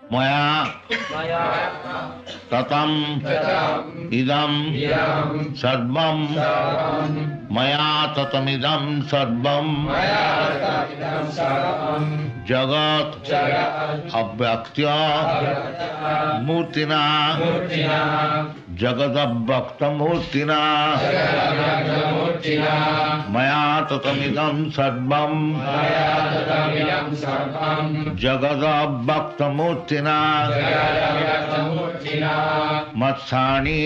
Maya tatam idam sarvam maya tatam idam sarvam jagat abhyaktya murtina jagadabhakta murtina maya tatamidam sarvam jagadabhakta murtina matsani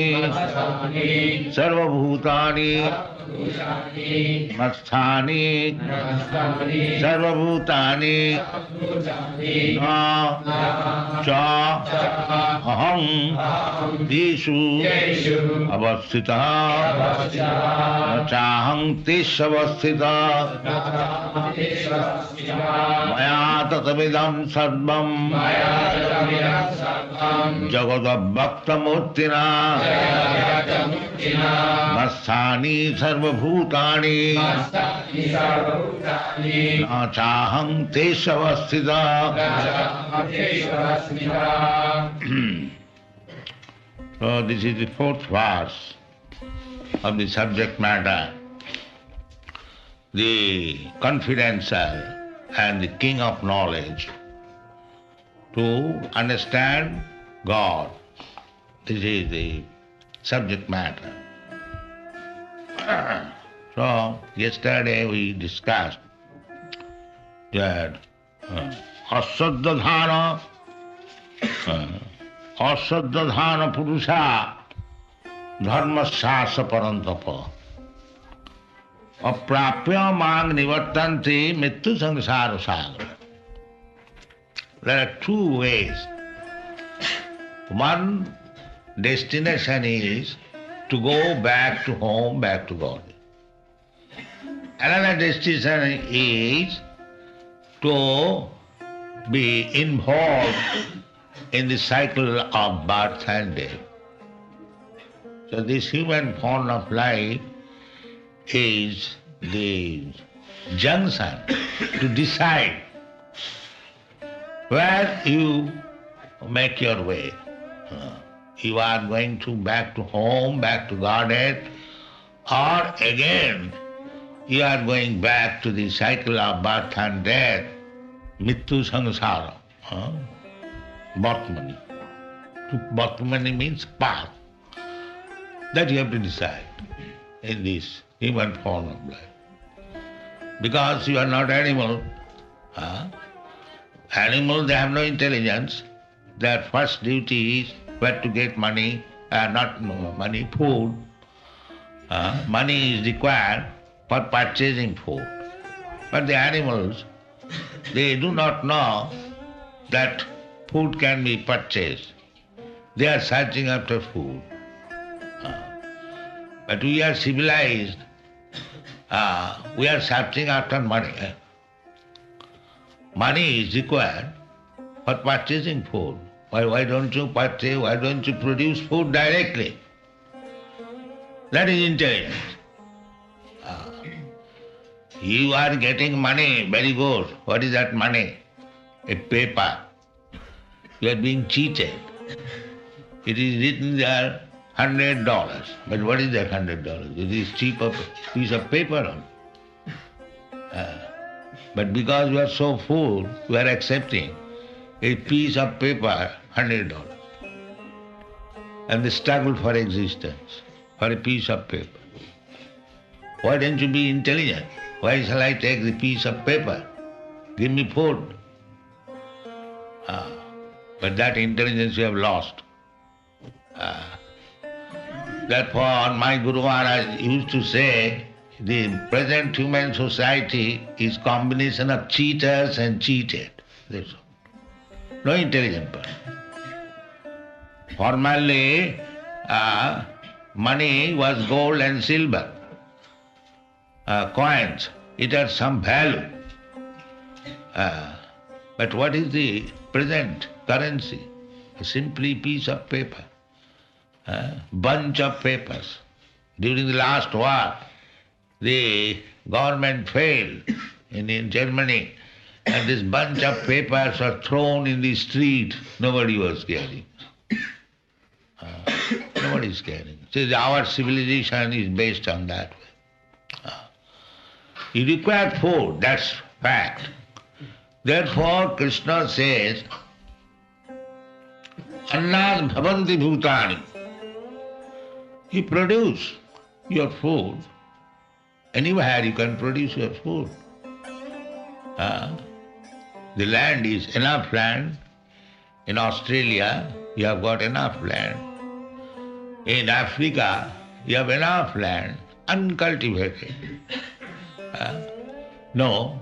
sarvabhutani matsani sarvabhutani na cha aham tishu avastita na chaham tish avastita maya tatamidam sarvam jagadabhakta murtina masthani sarvabhutani na chaham tish avastita. So this is the fourth verse of the subject matter, the confidential and the king of knowledge to understand God. This is the subject matter. So yesterday we discussed that asaddhana purusha dharma sasa parantapa aprapya mang nivartanti mittu samsara sagar. There are two ways. One destination is to go back to home, back to God. Another destination is to be involved in the cycle of birth and death. So this human form of life is the junction to decide where you make your way. You are going to back to home, back to Godhead, or again you are going back to the cycle of birth and death, mittu samsara, Bhatmani. Bhatmani means path. That you have to decide in this human form of life. Because you are not animal. Animals, they have no intelligence. Their first duty is where to get money, money, food. Money is required for purchasing food. But the animals, they do not know that food can be purchased. They are searching after food. But we are civilized. We are searching after money. Money is required for purchasing food. Why don't you purchase, why don't you produce food directly? That is intelligence. You are getting money, very good. What is that money? A paper. You are being cheated. It is written there $100. But what is that $100? It is cheap piece of paper. But because you are so full, you are accepting a piece of paper, $100. And the struggle for existence, for a piece of paper. Why don't you be intelligent? Why shall I take the piece of paper? Give me food. But that intelligence you have lost. Therefore, my Guru Maharaj used to say, the present human society is combination of cheaters and cheated. That's all. No intelligent person. Formerly, money was gold and silver, coins. It had some value. But what is the present currency? A simply piece of paper, bunch of papers. During the last war, the government failed in Germany and this bunch of papers were thrown in the street, nobody was caring. Nobody is caring. So our civilization is based on that way. You require food, that's fact. Therefore Krishna says, Annad bhavanti bhutani. You produce your food. Anywhere you can produce your food. The land is enough land. In Australia, you have got enough land. In Africa, you have enough land, uncultivated. No,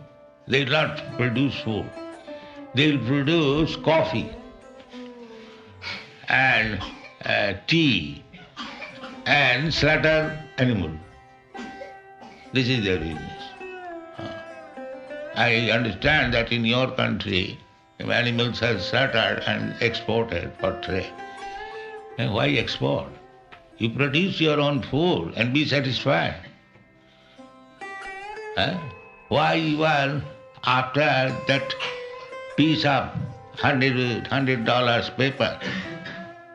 they will not produce food. They will produce coffee and tea and slaughter animal. This is their business. I understand that in your country, animals are slaughtered and exported for trade. And why export? You produce your own food and be satisfied. Why you are after that piece of $100 paper?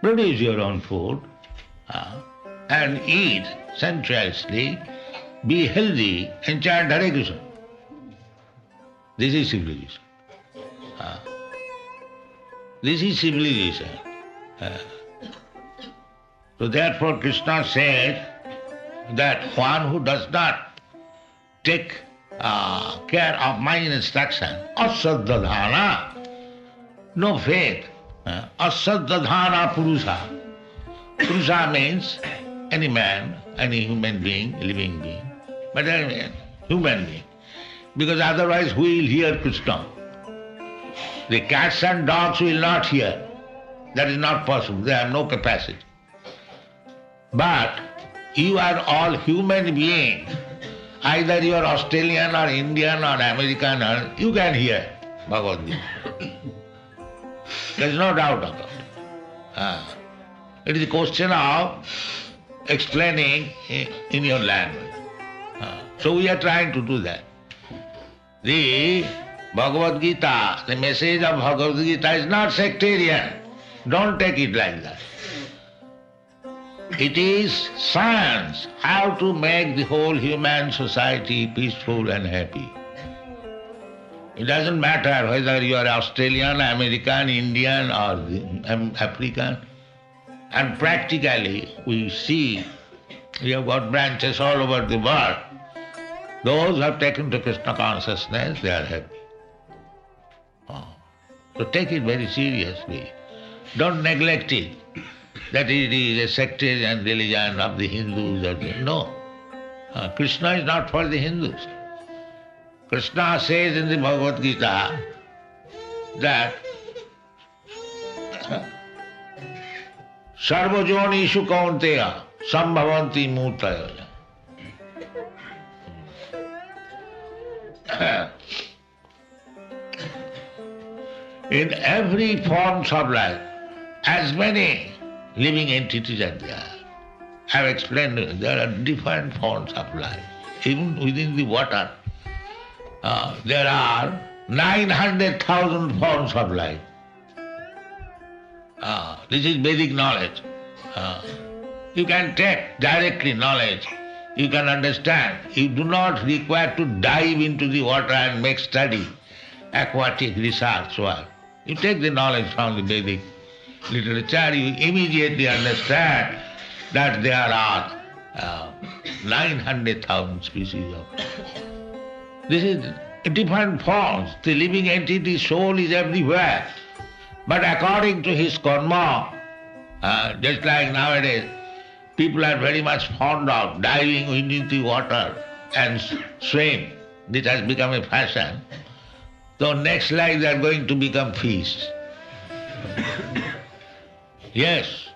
Produce your own food and eat sensuously, be healthy and chant Hare Krishna. This is civilization. This is civilization. So therefore Krishna said that one who does not take care of my instruction, asaddhana, no faith, asaddhana purusha. Purusha means any man, any human being, living being, but any human being. Because otherwise who will hear Krishna? The cats and dogs will not hear. That is not possible. They have no capacity. But you are all human beings. Either you are Australian or Indian or American, or you can hear Bhagavad Gita. There is no doubt about it. It is a question of explaining in your language. So we are trying to do that. The Bhagavad Gita, the message of Bhagavad Gita is not sectarian. Don't take it like that. It is science, how to make the whole human society peaceful and happy. It doesn't matter whether you are Australian, American, Indian or African. And practically we see, we have got branches all over the world. Those who have taken to Krishna consciousness, they are happy. So take it very seriously. Don't neglect it, that it is a sectarian religion of the Hindus. No. Krishna is not for the Hindus. Krishna says in the Bhagavad Gita that Sarvajonishu kaunteya sambhavanti murtaya. In every forms of life, as many living entities are there. I have explained there are different forms of life. Even within the water, there are 900,000 forms of life. This is Vedic knowledge. You can take directly knowledge. You can understand. You do not require to dive into the water and make study, aquatic research work. You take the knowledge from the Vedic literature, you immediately understand that there are 900,000 species of. This is different forms. The living entity soul is everywhere. But according to his karma, just like nowadays, people are very much fond of diving into the water and swim. This has become a fashion. So next life they are going to become fish. Yes,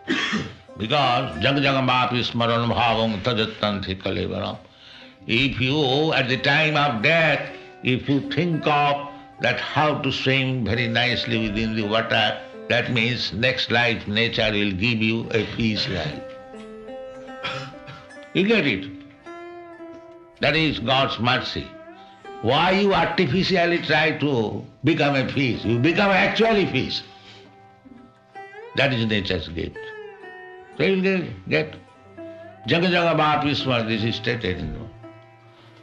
because Jagajagamapi smaran bhavam tajatanthi kalevaram. If you, at the time of death, if you think of that how to swim very nicely within the water, that means next life nature will give you a fish life. You get it? That is God's mercy. Why you artificially try to become a fish? You become actually fish. That is nature's gift. So you will get Jaga Jaga Mahapisma, this is stated in the.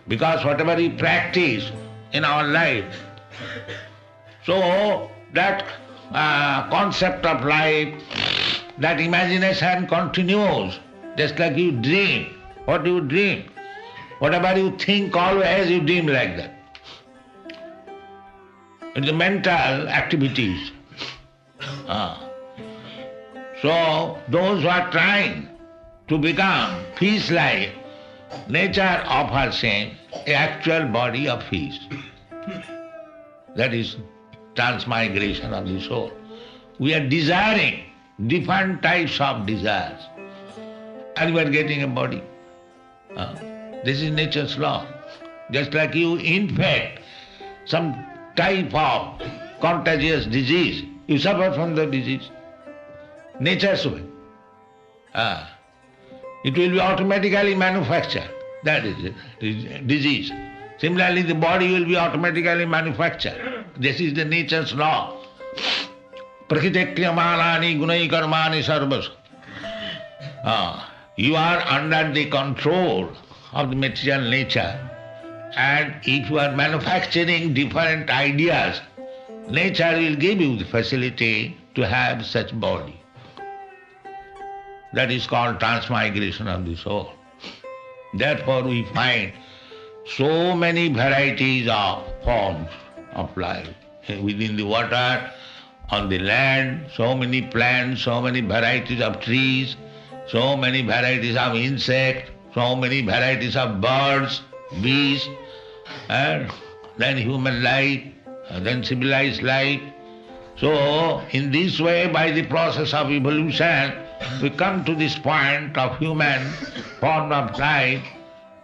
Because whatever we practice in our life, so that concept of life, that imagination continues, just like you dream. What do you dream? Whatever you think always, you dream like that. It's the mental activities. So those who are trying to become fish-like, nature offers him an actual body of fish. That is transmigration of the soul. We are desiring different types of desires, and we are getting a body. This is nature's law. Just like you infect some type of contagious disease, you suffer from the disease. Nature's way. It will be automatically manufactured. That is it, disease. Similarly, the body will be automatically manufactured. This is the nature's law. Prakritekriyamanani gunai karmani sarvas. You are under the control of the material nature, and if you are manufacturing different ideas, nature will give you the facility to have such body. That is called transmigration of the soul. Therefore we find so many varieties of forms of life. Within the water, on the land, so many plants, so many varieties of trees, so many varieties of insects, so many varieties of birds, beasts, and then human life, and then civilized life. So in this way, by the process of evolution, we come to this point of human form of life,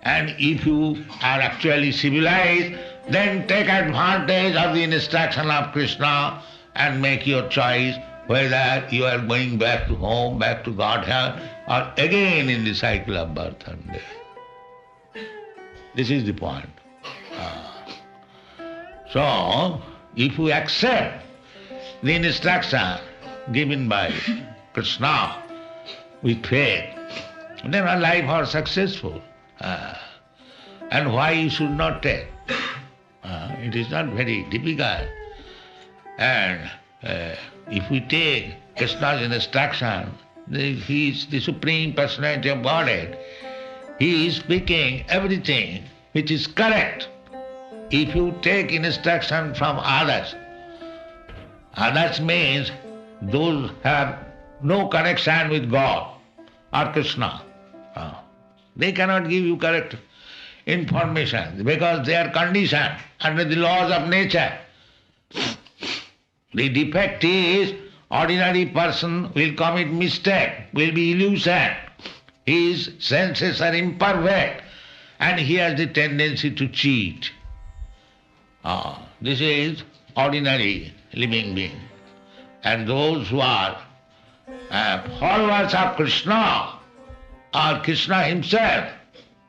and if you are actually civilized, then take advantage of the instruction of Krishna and make your choice whether you are going back to home, back to Godhead, or again in the cycle of birth and death. This is the point. So, if we accept the instruction given by Krishna with faith, then our life are successful. And why you should not take? It is not very difficult. And if we take Krishna's instruction, he is the Supreme Personality of Godhead. He is speaking everything which is correct. If you take instruction from others, others means those have no connection with God or Krishna. They cannot give you correct information because they are conditioned under the laws of nature. The defect is ordinary person will commit mistake, will be illusion. His senses are imperfect and he has the tendency to cheat. This is ordinary living being. And those who are followers of Krishna or Krishna himself,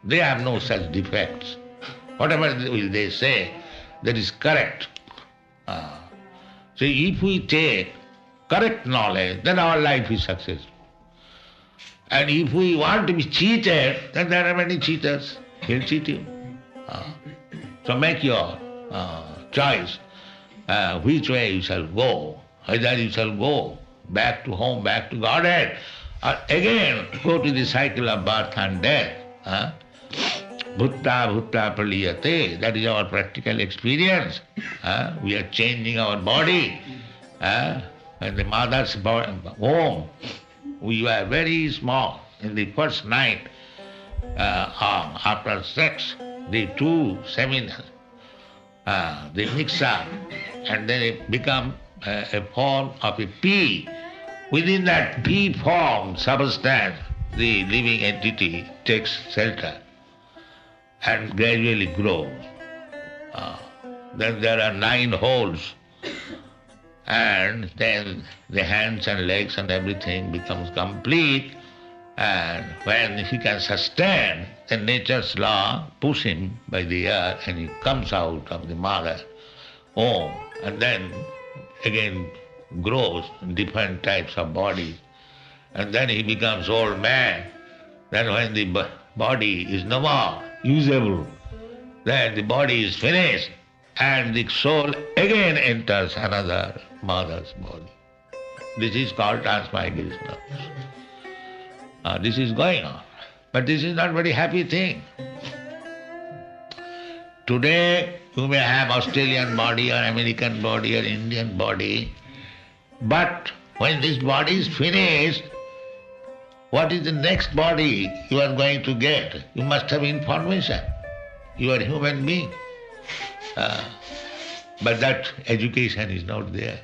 they have no such defects. Whatever they say, that is correct. So if we take correct knowledge, then our life is successful. And if we want to be cheated, then there are many cheaters. He'll cheat you. So make your choice which way you shall go. Either you shall go back to home, back to Godhead, or again go to the cycle of birth and death. Bhutta bhutta praliyate, that is our practical experience. We are changing our body. In the mother's womb, we were very small. In the first night after sex, the two semen, they mix up and then it become a form of a pea. Within that pea form substance, the living entity takes shelter and gradually grows. Then there are 9 holes, and then the hands and legs and everything becomes complete, And when he can sustain, then nature's law push him by the ear and he comes out of the mother womb and then again grows in different types of bodies. And then he becomes old man. Then when the body is no more usable, then the body is finished and the soul again enters another mother's body. This is called transmigration. This is going on. But this is not very happy thing. Today you may have Australian body or American body or Indian body, but when this body is finished, what is the next body you are going to get? You must have information. You are a human being. But that education is not there.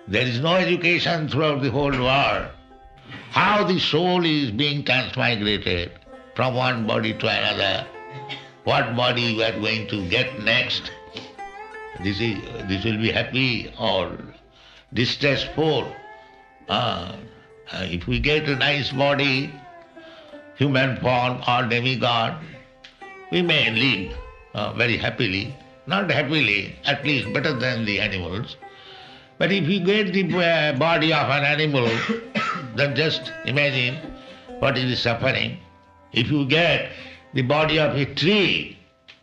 There is no education throughout the whole world. How the soul is being transmigrated from one body to another, what body you are going to get next, this will be happy or distressful. If we get a nice body, human form or demigod, we may live very happily, not happily, at least better than the animals. But if you get the body of an animal, then just imagine what is the suffering. If you get the body of a tree,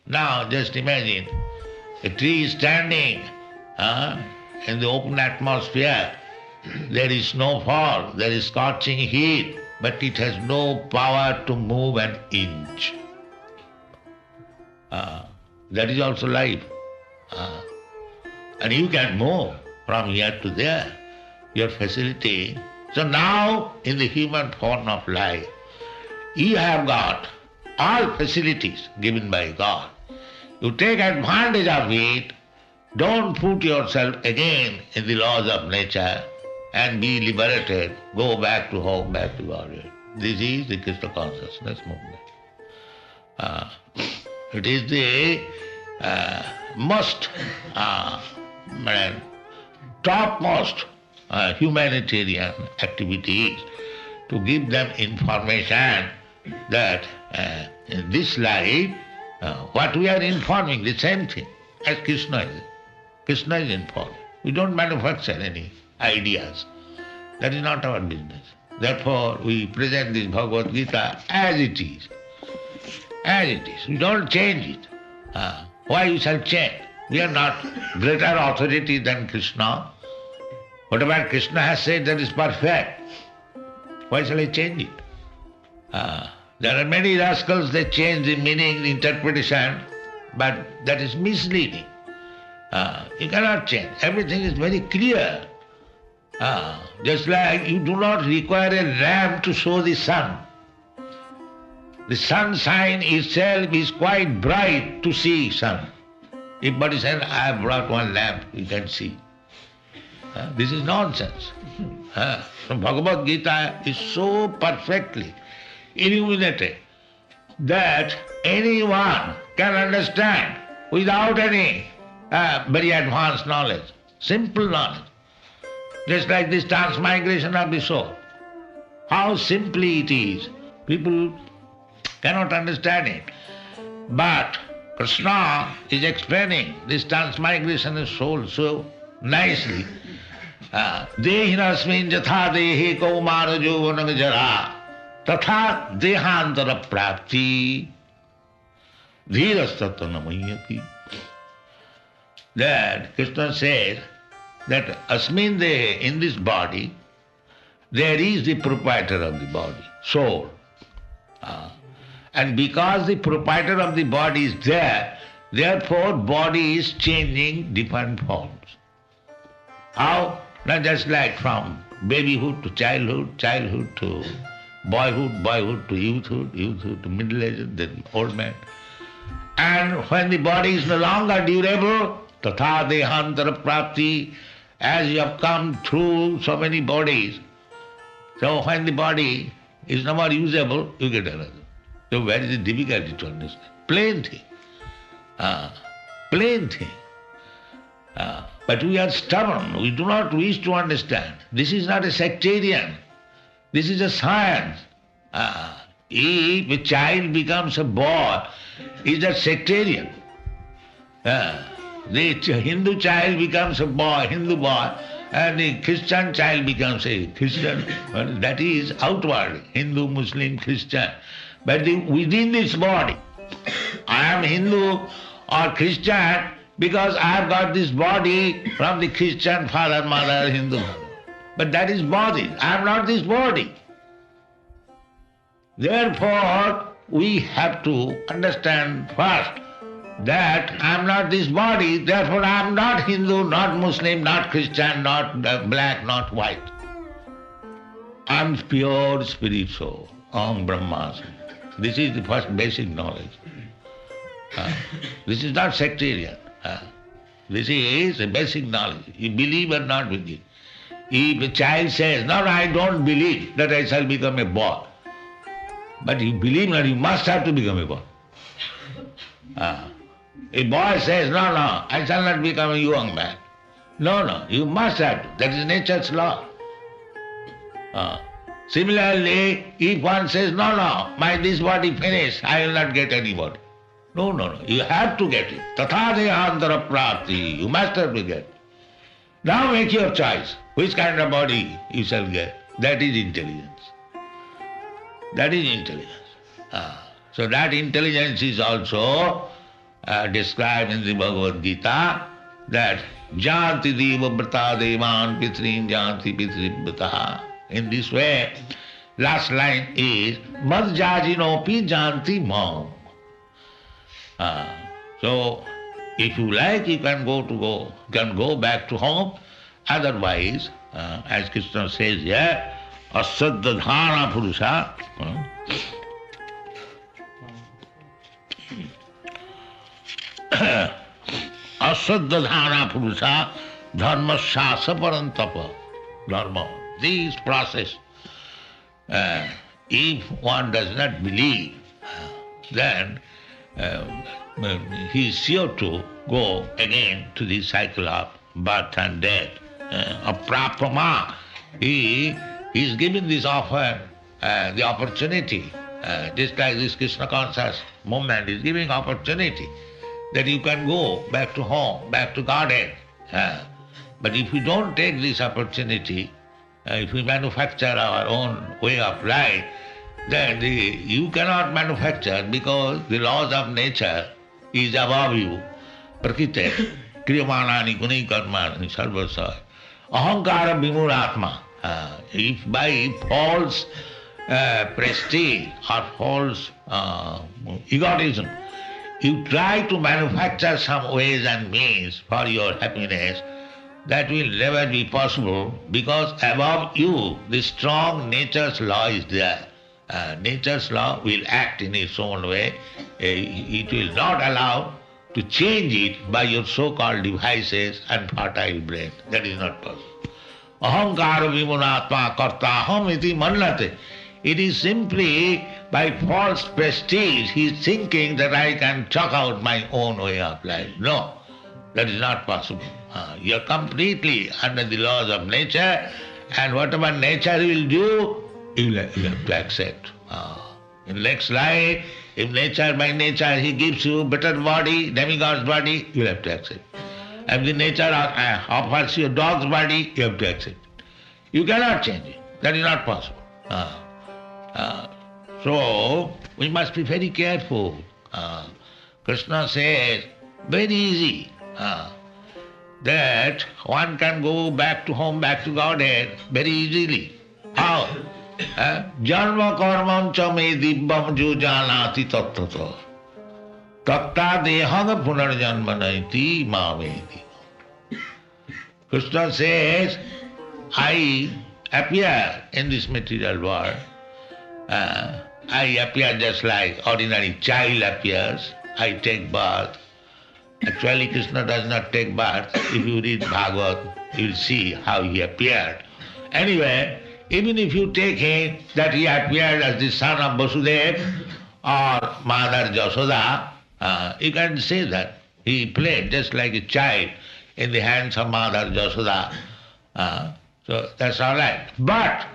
now just imagine a tree is standing in the open atmosphere. There is snowfall, there is scorching heat, but it has no power to move an inch. That is also life. And you can move from here to there, your facility. So now, in the human form of life, you have got all facilities given by God. You take advantage of it, don't put yourself again in the laws of nature and be liberated, go back to home, back to God. This is the Krishna consciousness movement. It is the most topmost humanitarian activities to give them information that in this life, what we are informing, the same thing as Krishna is. Krishna is informing. We don't manufacture any ideas. That is not our business. Therefore, we present this Bhagavad Gita as it is. As it is. We don't change it. Why we shall change? We are not greater authority than Krishna. Whatever Krishna has said, that is perfect. Why shall I change it? There are many rascals that change the meaning, the interpretation, but that is misleading. You cannot change. Everything is very clear. Just like you do not require a lamp to show the sun. The sunshine itself is quite bright to see sun. If somebody says, I have brought one lamp, you can see. This is nonsense. So Bhagavad Gita is so perfectly illuminated that anyone can understand without any very advanced knowledge, simple knowledge. Just like this transmigration of the soul. How simply it is. People cannot understand it. But Krishna is explaining this transmigration of soul so nicely. Dehinasmin jatha dehe kaumara jovanam jara tatha dehantara prapti dhirastatta namayati. That Krishna says that asmin dehe, in this body, there is the proprietor of the body, soul. And because the proprietor of the body is there, therefore body is changing different forms. How? Not just like from babyhood to childhood, childhood to boyhood, boyhood to youthhood, youthhood to middle age, then old man. And when the body is no longer durable, tatha dehantara prapti, as you have come through so many bodies, so when the body is no more usable, you get another. So where is the difficulty to understand? Plain thing. Plain thing. But we are stubborn. We do not wish to understand. This is not a sectarian. This is a science. If a child becomes a boy, is a sectarian. The Hindu child becomes a boy, Hindu boy, and the Christian child becomes a Christian. Well, that is outward, Hindu, Muslim, Christian. But within this body, I am Hindu or Christian because I have got this body from the Christian father, mother, Hindu mother. But that is body. I am not this body. Therefore, we have to understand first that I am not this body, therefore I am not Hindu, not Muslim, not Christian, not black, not white. I am pure spirit soul, Om Brahmasmi. This is the first basic knowledge. This is not sectarian. This is a basic knowledge. You believe or not believe. If a child says, no, I don't believe that I shall become a boy, but you believe that you must have to become a boy. A boy says, no, I shall not become a young man. No, you must have to. That is nature's law. Similarly, if one says, no, my this body finished, I will not get any body. No, you have to get it. Tatha dehantara prapti, you must have to get it. Now make your choice, which kind of body you shall get. That is intelligence. That is intelligence. So that intelligence is also described in the Bhagavad Gita, that janti deva brata devan pitrin janti pitribrata. In this way, last line is mad jajinopi janti mam. So if you like, you can go back to home. Otherwise, as Krishna says here, asaddhana purusha. Asaddhana purusha dharma shasa parantapa. Dharma. This process, if one does not believe, then he is sure to go again to the cycle of birth and death. Aprapama, he is given this offer, the opportunity, just like this Krishna conscious movement is giving opportunity that you can go back to home, back to Godhead. But if we don't take this opportunity, if we manufacture our own way of life, then you cannot manufacture because the laws of nature is above you. Prakriti, kriyamanani guni karmani sarvasa. Ahankara vimuratma. If by false prestige or false egotism, you try to manufacture some ways and means for your happiness, that will never be possible because above you the strong nature's law is there. Nature's law will act in its own way. It will not allow to change it by your so-called devices and fertile brain. That is not possible. Ahankara vimunatma kartaham iti mannate. It is simply by false prestige he is thinking that I can chalk out my own way of life. No, that is not possible. You are completely under the laws of nature, and whatever nature will do, you have to accept. In next life, if nature by nature he gives you better body, demigod's body, you have to accept. If the nature offers you a dog's body, you have to accept it. You cannot change it. That is not possible. So we must be very careful. Krishna says, very easy, that one can go back to home, back to Godhead very easily. How? Janma karmam cha me dibbam jo janati tattata. Tatta dehanga punarjanmanaiti mameti. Krishna says, I appear in this material world. I appear just like ordinary child appears. I take birth. Actually, Krishna does not take birth. If you read Bhagavad, you will see how he appeared. Anyway, even if you take him that he appeared as the son of Vasudeva or Mother Jasoda, you can say that he played just like a child in the hands of Mother Jasoda. So that's all right. But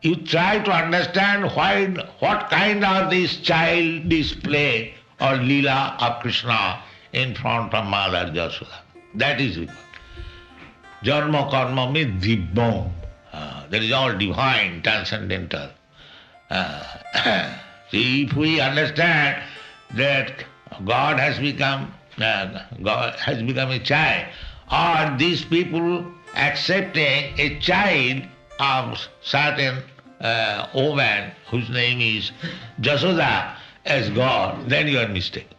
You try to understand what kind of this child display or Leela of Krishna in front of Mother Jasoda. That is it. Janma karma means divyam. That is all divine, transcendental. See, if we understand that God has become a child, or these people accepting a child of certain woman whose name is Jasoda as God, then you are mistaken.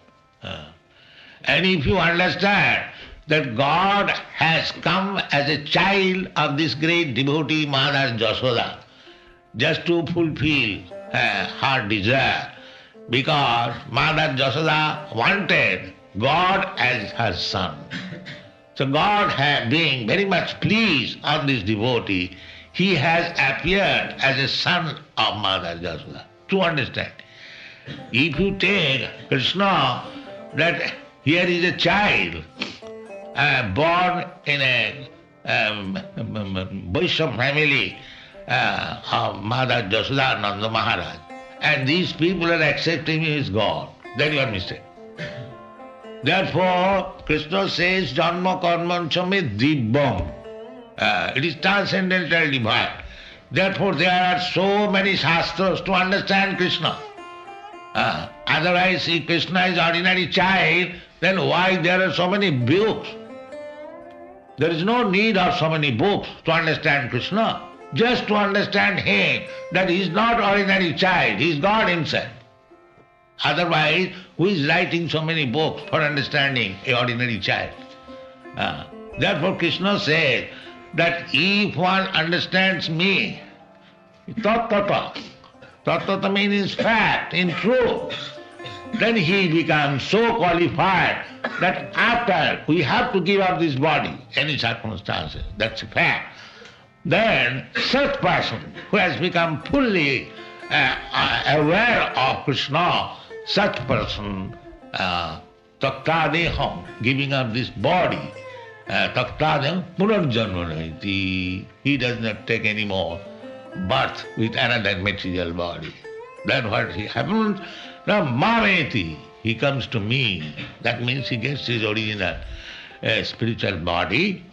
And if you understand that God has come as a child of this great devotee Mother Jasoda just to fulfill her desire, because Mother Jasoda wanted God as her son. So God, being very much pleased on this devotee, he has appeared as a son of Mother Jasoda. To understand, if you take Krishna, that here is a child born in a Vaishya family of Mother Jasoda Nanda Maharaj, and these people are accepting him as God, then you are mistaken. Therefore, Krishna says, Janma karmancha me divyam. It is transcendental divine. Therefore, there are so many shastras to understand Krishna. Otherwise, if Krishna is ordinary child, then why there are so many books? There is no need of so many books to understand Krishna. Just to understand him, that he is not ordinary child, he is God himself. Otherwise, who is writing so many books for understanding an ordinary child? Therefore, Krishna says that if one understands me, tattata, tattata means fact, in truth, then he becomes so qualified that after we have to give up this body, any circumstances, that's a fact. Then such person who has become fully aware of Krishna, such person, taktadeham, giving up this body, taktadeham punarjanmanati, he does not take any more birth with another material body. Then what happens? Now mameti, he comes to me. That means he gets his original spiritual body.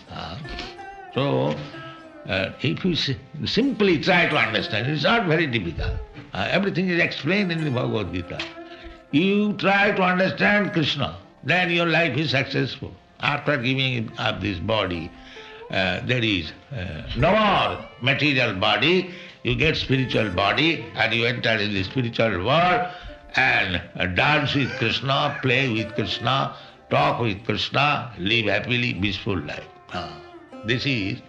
So, if you simply try to understand, it's not very difficult. Everything is explained in the Bhagavad Gita. You try to understand Krishna, then your life is successful. After giving up this body, there is no more material body, you get spiritual body and you enter in the spiritual world and dance with Krishna, play with Krishna, talk with Krishna, live happily, peaceful life. This is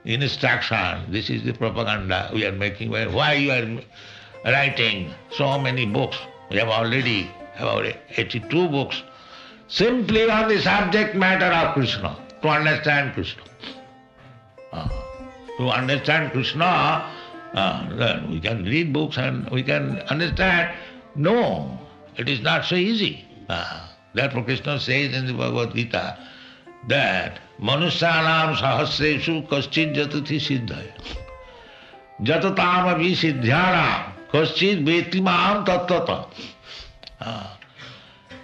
instruction, this is the propaganda we are making. Why you are writing so many books? We have already about 82 books simply on the subject matter of Krishna, to understand Krishna. To understand Krishna, then we can read books and we can understand. No, it is not so easy. Therefore Krishna says in the Bhagavad Gita that Manusyanam sahasreshu kaschid jatati siddhaya jatatam avi siddhyanam kaschid veti maam tattata.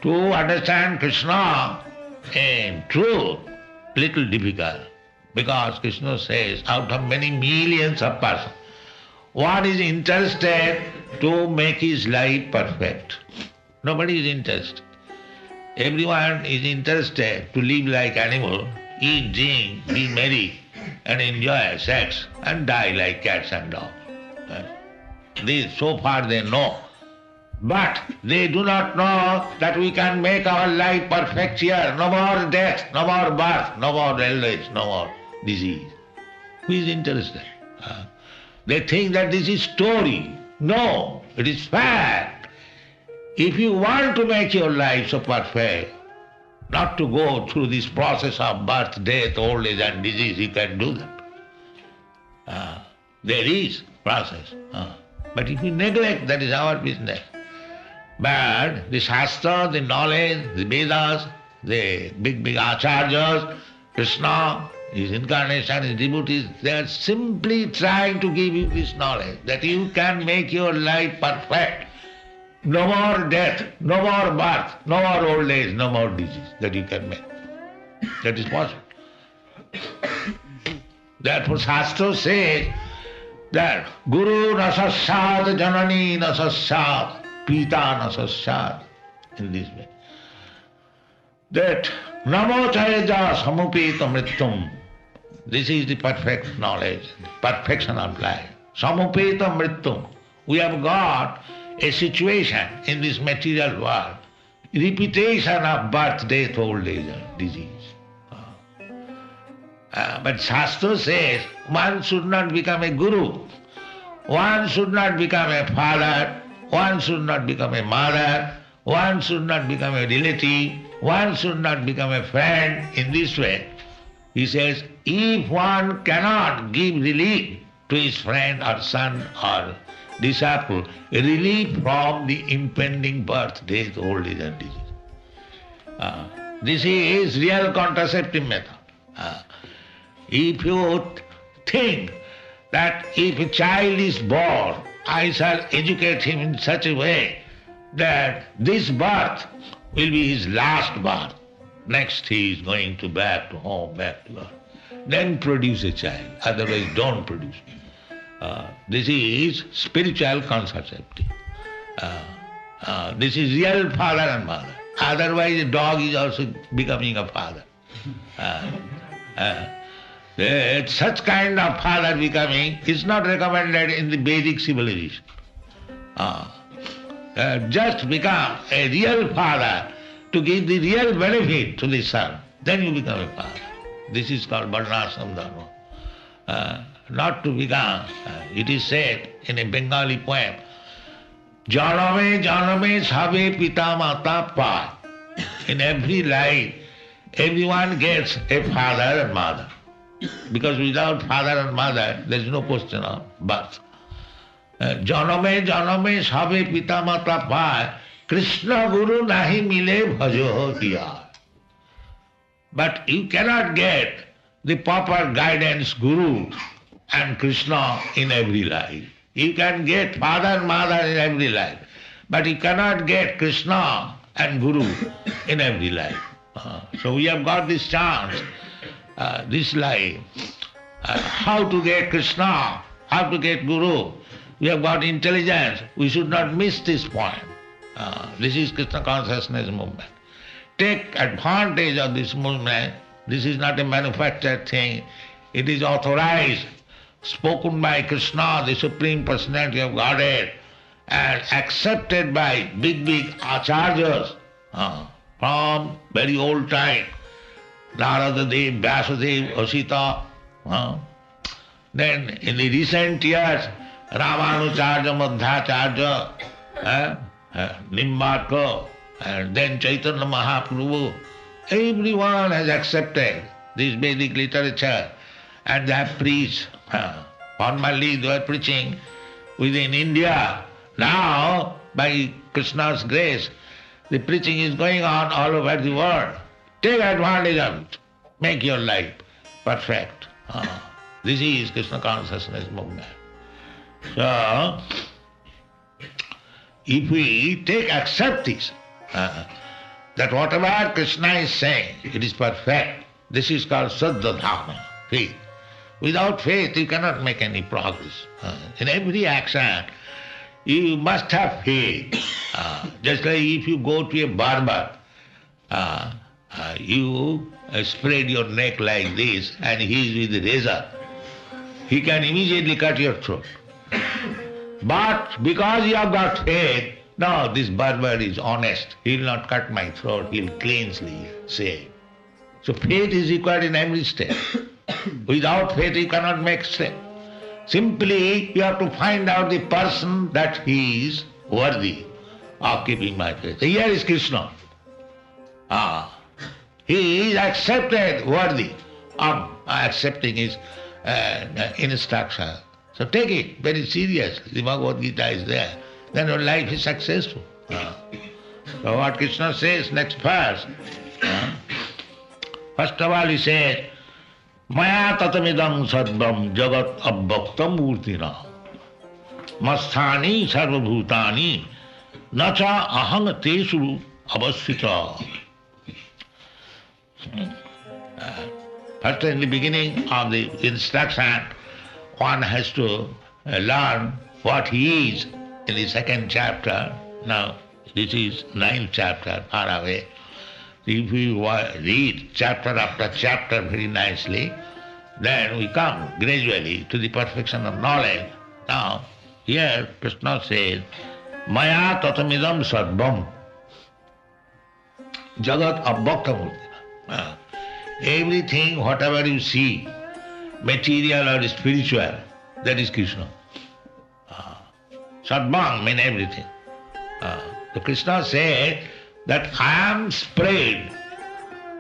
To understand Krishna in truth, little difficult, because Krishna says out of many millions of persons, one is interested to make his life perfect. Nobody is interested. Everyone is interested to live like animal, eat, drink, be merry, and enjoy sex, and die like cats and dogs. This, so far they know. But they do not know that we can make our life perfect here. No more death, no more birth, no more old age, no more disease. Who is interested? They think that this is story. No, it is fact. If you want to make your life so perfect, not to go through this process of birth, death, old age and disease, you can do that. There is process. But if you neglect, that is our business. But the Shastra, the knowledge, the Vedas, the big acharyas, Krishna, his incarnation, his devotees, they are simply trying to give you this knowledge that you can make your life perfect. No more death, no more birth, no more old age, no more disease that you can make. That is possible. Therefore Shastra says that Guru nasasyat janani nasasyat pita nasasyat, in this way. That namo chayaja samupeta mrityum. This is the perfect knowledge, perfection of life. Samupeta mrityum. We have got a situation in this material world, repetition of birth, death, old age, and disease. But Shastra says one should not become a guru, one should not become a father, one should not become a mother, one should not become a relative, one should not become a friend in this way. He says, if one cannot give relief to his friend or son or disciple, a relief from the impending birth, death, old age and disease. This is real contraceptive method. If you think that if a child is born, I shall educate him in such a way that this birth will be his last birth, next he is going to back to home, back to God, then produce a child, otherwise don't produce. This is spiritual contraceptive. This is real father and mother. Otherwise a dog is also becoming a father. Such kind of father becoming is not recommended in the Vedic civilization. Just become a real father to give the real benefit to the son, then you become a father. This is called Varnashram Dharma. Not to become, it is said in a Bengali poem, Janame janame sabe pita mata pa. In every life, everyone gets a father and mother. Because without father and mother, there is no question of birth. Janame janame sabe pita mata pa, Krishna Guru nahi mile bhajo hiya. But you cannot get the proper guidance, Guru and Krishna in every life. You can get father and mother in every life, but you cannot get Krishna and Guru in every life. So we have got this chance, this life, how to get Krishna, how to get Guru. We have got intelligence. We should not miss this point. This is Krishna consciousness movement. Take advantage of this movement. This is not a manufactured thing. It is authorized, spoken by Krishna, the Supreme Personality of Godhead, and accepted by big acharyas from very old time. Narada Dev, Vyasadev, Asita. Then in the recent years, Ramanujarya, Madhacharya, Nimbarka, and then Chaitanya Mahaprabhu, everyone has accepted this Vedic literature and they have preached. Formerly they were preaching within India. Now, by Krishna's grace, the preaching is going on all over the world. Take advantage of it. Make your life perfect. This is Krishna consciousness movement. So, if we accept this, that whatever Krishna is saying, it is perfect. This is called Saddha Dhamma, faith. Without faith, you cannot make any progress. In every action, you must have faith. Just like if you go to a barber, you spread your neck like this and he is with the razor, he can immediately cut your throat. But because you have got faith, no, this barber is honest. He will not cut my throat. He will cleanly say. So faith is required in every step. Without faith you cannot make step. Simply you have to find out the person that he is worthy of keeping my faith. Here is Krishna. He is accepted, worthy of accepting his instruction. So take it very seriously. The Bhagavad Gita is there. Then your life is successful. So what Krishna says next verse. First of all he says, Maya tatamidam sadvam jagat abbaktam murtina masthani sarvabhutani nacha ahang tesu avasthita. First, in the beginning of the instruction, one has to learn what he is in the second chapter. Now, this is 9th chapter, far away. If we read chapter after chapter very nicely, then we come gradually to the perfection of knowledge. Now, here Krishna says, Maya tatamidam sarvam jagat abbaktamurtina. Everything, whatever you see, material or spiritual, that is Krishna. Sarvam means everything. So Krishna said that I am spread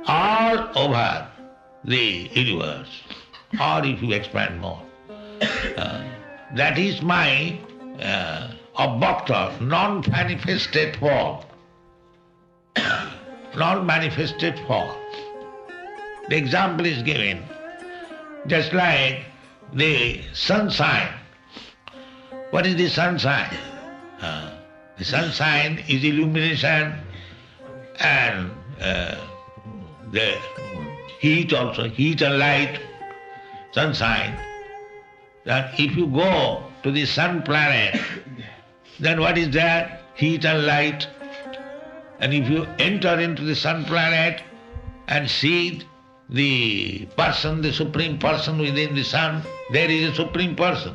all over the universe, or if you expand more. That is my abhakta, non-manifested form. Non-manifested form. The example is given, just like the sunshine. What is the sunshine? The sunshine is illumination and the heat also, heat and light, sunshine. That if you go to the sun planet, then what is there? Heat and light. And if you enter into the sun planet and see the person, the supreme person within the sun, there is a supreme person.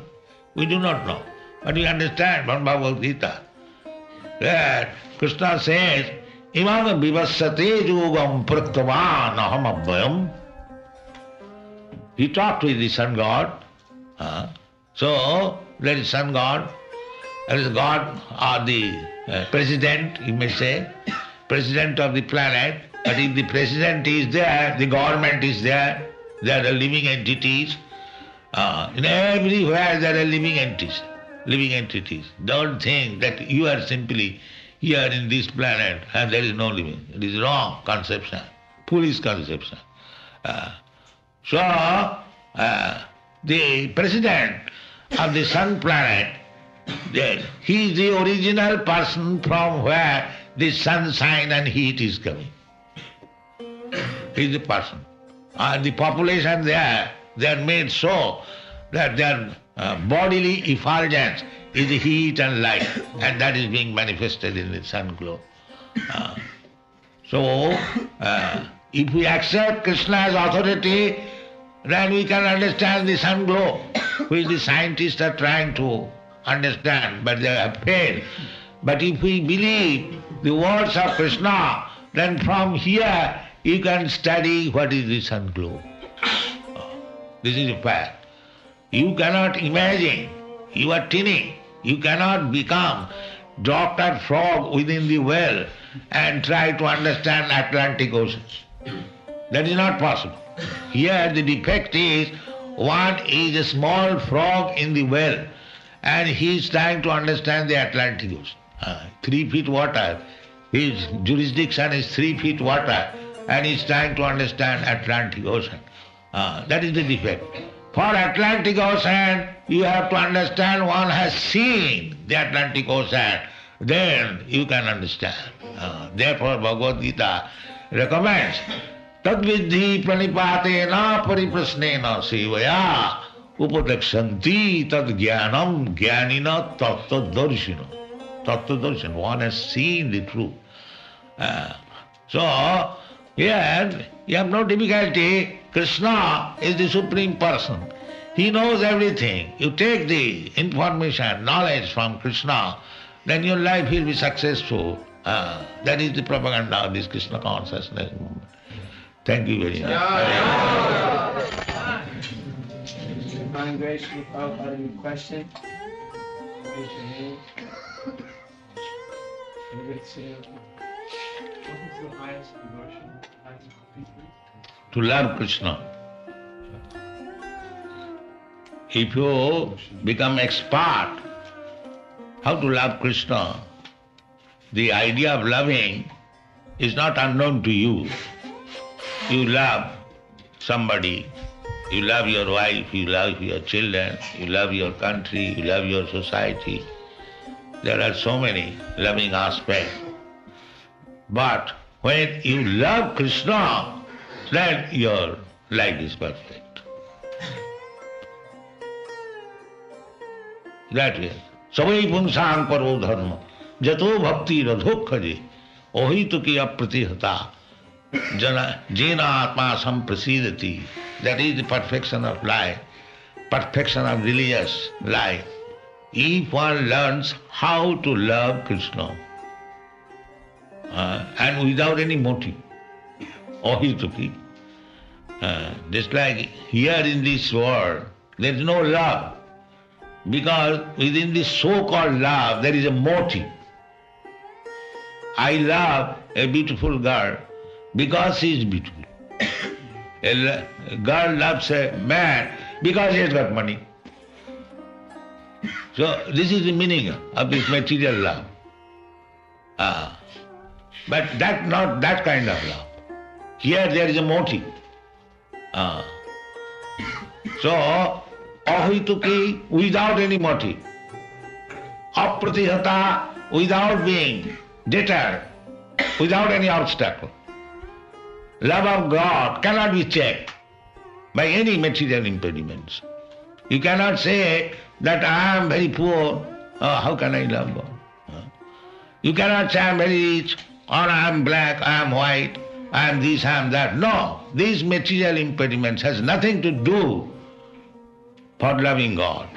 We do not know. But we understand from Bhagavad Gita that Krishna says, Imam vivassate yogam praktavan aham abhayam. He talked with the sun god. So, there is sun god, there is God or the president, you may say, president of the planet. But if the president is there, the government is there, there are living entities. In everywhere there are living entities. Don't think that you are simply here in this planet and there is no living. It is wrong conception, foolish conception. So, the president of the sun planet, he is the original person from where the sunshine and heat is coming. He is the person. The population there, they are made so that their bodily effulgence is the heat and light, and that is being manifested in the sun glow. So, if we accept Krishna's authority, then we can understand the sun glow, which the scientists are trying to understand, but they have failed. But if we believe the words of Krishna, then from here you can study what is the sun glow. This is a fact. You cannot imagine, you are tinning, you cannot become Dr. Frog within the well and try to understand Atlantic Ocean. That is not possible. Here the defect is, one is a small frog in the well and he is trying to understand the Atlantic Ocean. 3 feet water, his jurisdiction is 3 feet water and he is trying to understand Atlantic Ocean. That is the defect. For Atlantic Ocean, you have to understand one has seen the Atlantic Ocean, then you can understand. Therefore Bhagavad Gita recommends Tadvidhi pranipatena pariprasnena sevaya upadakshanti tad jnanam jnanina tattva darshina. Tattva darshan, one has seen the truth. So, here you have no difficulty. Krishna is the Supreme Person. He knows everything. You take the information, knowledge from Krishna, then your life will be successful. That is the propaganda of this Krishna consciousness movement. Thank you very much. Divine Grace, without any question, raise your hand. Everybody say, what is the highest devotion, highest completeness? To love Krishna. If you become expert how to love Krishna, the idea of loving is not unknown to you. You love somebody, You love your wife, you love your children, you love your country, you love your society. There are so many loving aspects. But when you love Krishna, then your life is perfect. That is. Savai punsang paro dharma, jato bhakti radhokhaje, ohito ki apratihata, jena atma samprasidati. That is the perfection of life, perfection of religious life. If one learns how to love Krishna, and without any motive, ohituki, just like here in this world, there is no love, because within this so-called love there is a motive. I love a beautiful girl because she is beautiful. A girl loves a man because he has got money. So this is the meaning of this material love. But that not that kind of love. Here there is a motive. So, ahituki without any motive. Apratihata without being deterred, without any obstacle. Love of God cannot be checked by any material impediments. You cannot say that I am very poor, how can I love God? You cannot say I am very rich, or I am black, I am white, I am this, I am that. No, these material impediments has nothing to do for loving God.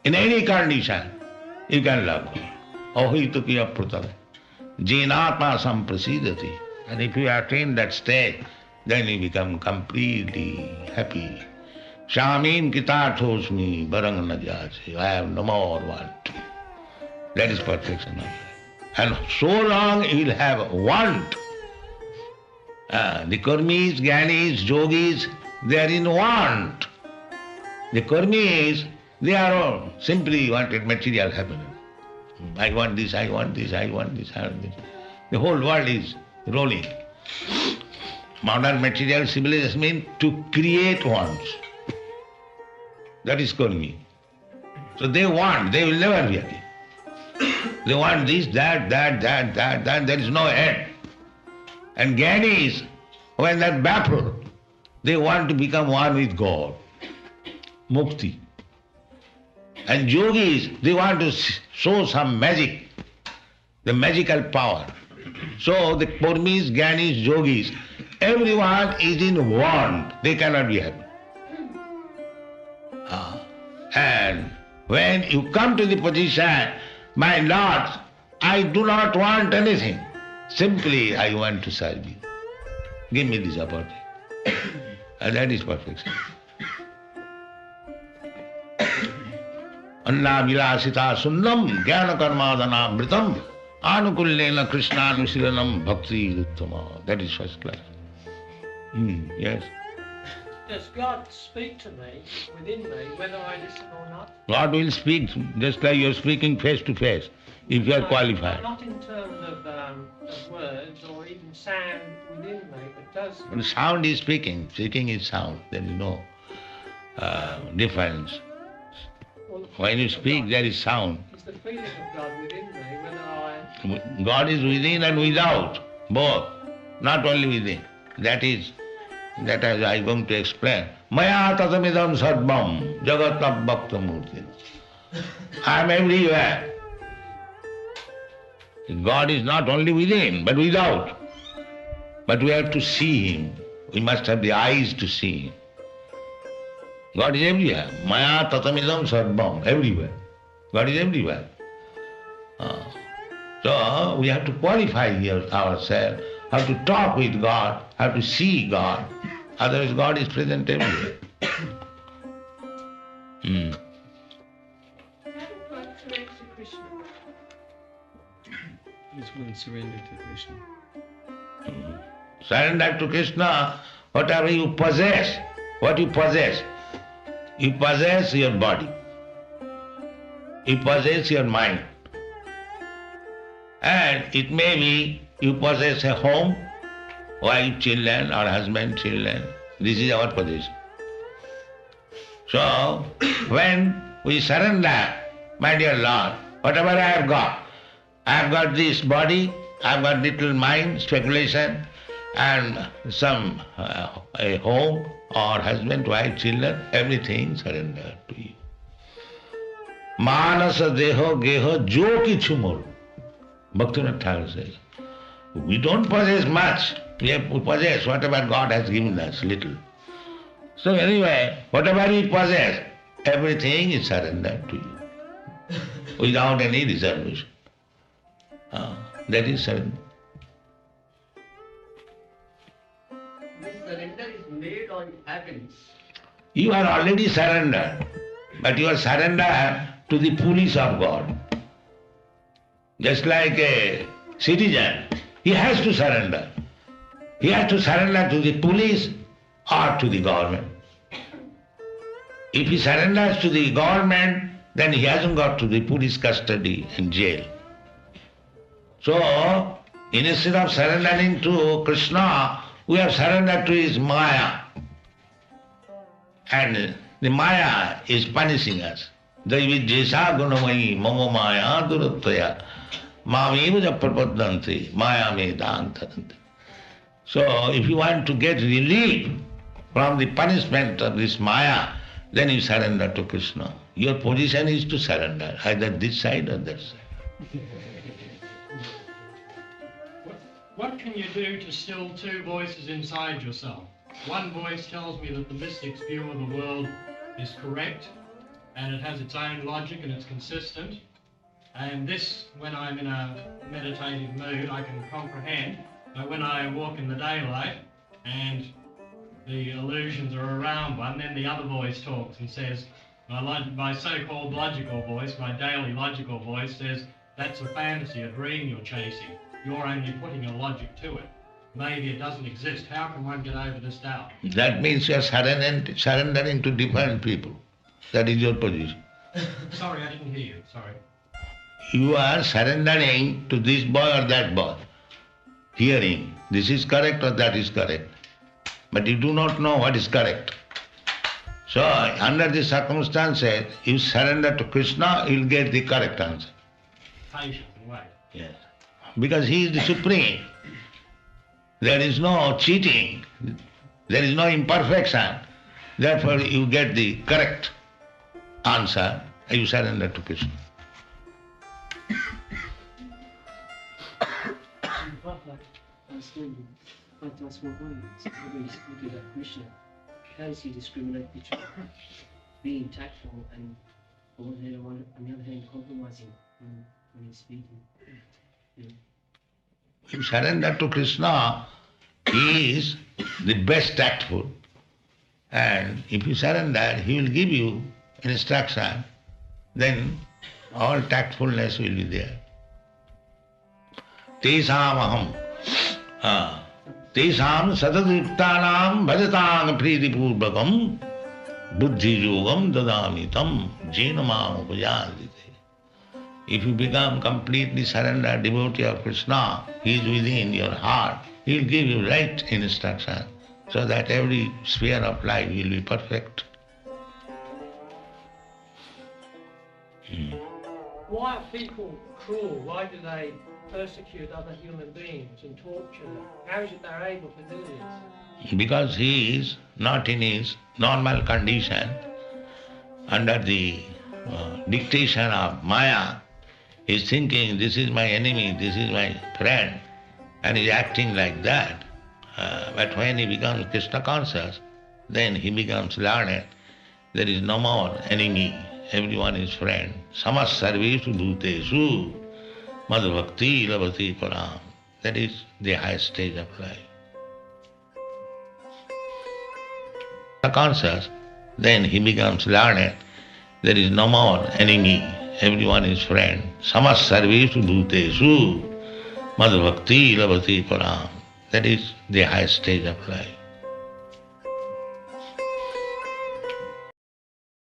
In any condition, you can love God. Ohituki aprutava. Jinatma samprasidati. And if you attain that state, then you become completely happy. Shamin kitathosmi barang na jase. I have no more want. That is perfection of life. And so long you will have want. The karmis, jnanis, yogis, they are in want. The karmis, they are all simply wanted material happiness. I want this, I want this, I want this, I want this. The whole world is rolling. Modern material civilization means to create wants. That is karmi. So they want, they will never be happy. They want this, that, there is no end. And jnanis, when they are baffled, they want to become one with God. Mukti. And yogis, they want to show some magic, the magical power. So the karmis, jnanis, yogis, everyone is in want. They cannot be happy. And when you come to the position, my Lord, I do not want anything. Simply I want to serve you. Give me this opportunity. And that is perfection. Anna vilasita sunnam jnana karmadana vritam anukullena krishnanushilanam bhakti uttama. That is first class. Yes. Does God speak to me, within me, whether I listen or not? God will speak just like you are speaking face to face, if you are qualified. Not in terms of words or even sound within me, but does... When sound is speaking, speaking is sound. There is no difference. When you speak, there is sound. Is the feeling of God within me, whether I... God is within and without, both. Not only within. That I am going to explain. Maya tatamidam sarvam jagat bhakta murti. I am everywhere. God is not only within, but without. But we have to see Him. We must have the eyes to see Him. God is everywhere. Maya tatamidam sarvam, everywhere. God is everywhere. So we have to qualify ourselves, how to talk with God, how to see God. Otherwise God is present everywhere. It's when surrender to Krishna. Surrender to Krishna, whatever you possess, what you possess. You possess your body. You possess your mind. And it may be you possess a home, wife, children, or husband, children. This is our possession. So, when we surrender, my dear Lord, whatever I have got this body, I have got little mind, speculation, and some a home or husband, wife, children, everything surrender to you. Manasa deho geho jo kichu moru. Bhaktivinoda Thakur says, we don't possess much. We possess whatever God has given us, little. So anyway, whatever we possess, everything is surrendered to you, without any reservation. That is surrender. This surrender is made on happens. You are already surrendered, but you are surrendered to the police of God. Just like a citizen, he has to surrender. He has to surrender to the police or to the government. If he surrenders to the government, then he hasn't got to the police custody in jail. So, instead of surrendering to Krishna, we have surrendered to his Maya. And the Maya is punishing us. Daivi jesha gunamayi mama maya durattaya mameva prapadanti maya me dantarante. So, if you want to get relief from the punishment of this Maya, then you surrender to Krishna. Your position is to surrender, either this side or that side. What can you do to still two voices inside yourself? One voice tells me that the mystic's view of the world is correct and it has its own logic and it's consistent. And this, when I'm in a meditative mood, I can comprehend. But when I walk in the daylight and the illusions are around one, then the other voice talks and says, my so-called logical voice, my daily logical voice says, that's a fantasy, a dream you're chasing. You're only putting a logic to it. Maybe it doesn't exist. How can one get over this doubt? That means you are surrendering to different people. That is your position. Sorry, I didn't hear you. Sorry. You are surrendering to this boy or that boy. Hearing, this is correct or that is correct. But you do not know what is correct. So, under these circumstances, you surrender to Krishna, you will get the correct answer. Patience and wait. Yes. Because he is the Supreme. There is no cheating. There is no imperfection. Therefore, you get the correct answer, you surrender to Krishna. I'd like to ask one point. Somebody's looking at Krishna. How does he discriminate between being tactful and on the other hand compromising when he's speaking? If you surrender to Krishna, he is the best tactful. And if you surrender, he will give you instruction, then all tactfulness will be there. Tesam aham. Tesam sadadriptanam bhajatam pritipurvakam buddhi yogam dadamitam jenamam upajandite. If you become completely surrendered devotee of Krishna, he is within your heart. He will give you right instruction so that every sphere of life will be perfect. Why are people cruel? Why do they persecute other human beings and torture them? How is it they're able to do this? Because he is not in his normal condition, under the dictation of Maya, he is thinking, this is my enemy, this is my friend, and he is acting like that. But when he becomes Krishna conscious, then he becomes learned. There is no more enemy, everyone is friend. Samas sarveshu bhuteshu madhvakti lavati param. That is the highest stage of life. Conscious, then he becomes learned. There is no more enemy, everyone is friend. Samas sarveshu bhuteshu madhvakti lavati param. That is the highest stage of life.